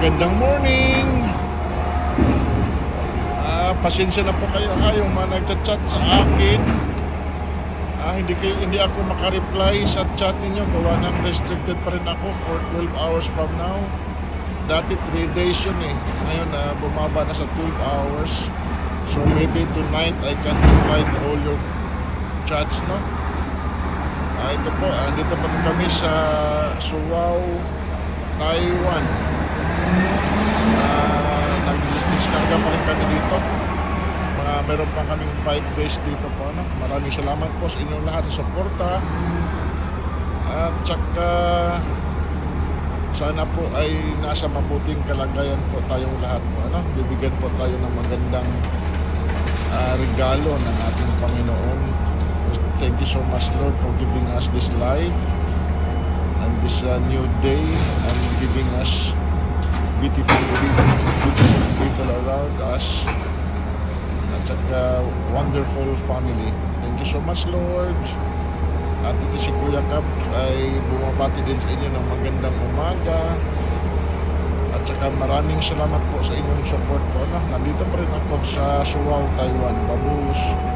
Magandang morning. Pasensya na po kayo yung mga nagchat-chat sa akin. Hindi ako makareply sa chat ninyo gawa ng restricted pa rin ako for 12 hours from now. Dati 3 days yun eh. Ngayon bumaba na sa 12 hours. So maybe tonight I can reply to all your chats, no? Ito po, andito pa kami sa Suwao, Taiwan. Nag-discarga pa rin kami dito. Meron pa kaming 5 days dito po, no? Maraming salamat po sa inyong lahat sa suporta. At saka sana po ay nasa mabuting kalagayan po tayong lahat po, ano? Bibigyan po tayo ng magandang regalo ng ating Panginoon. Thank you so much, Lord, for giving us this life and this new day and giving us beautiful people around us. At saka wonderful family. Thank you so much, Lord. At ito si Kuya Cap ay bumabati din sa inyo ng magandang umaga. At saka maraming salamat po sa inyong support po, no? Nandito pa rin ako sa Suwao, Taiwan. Babush!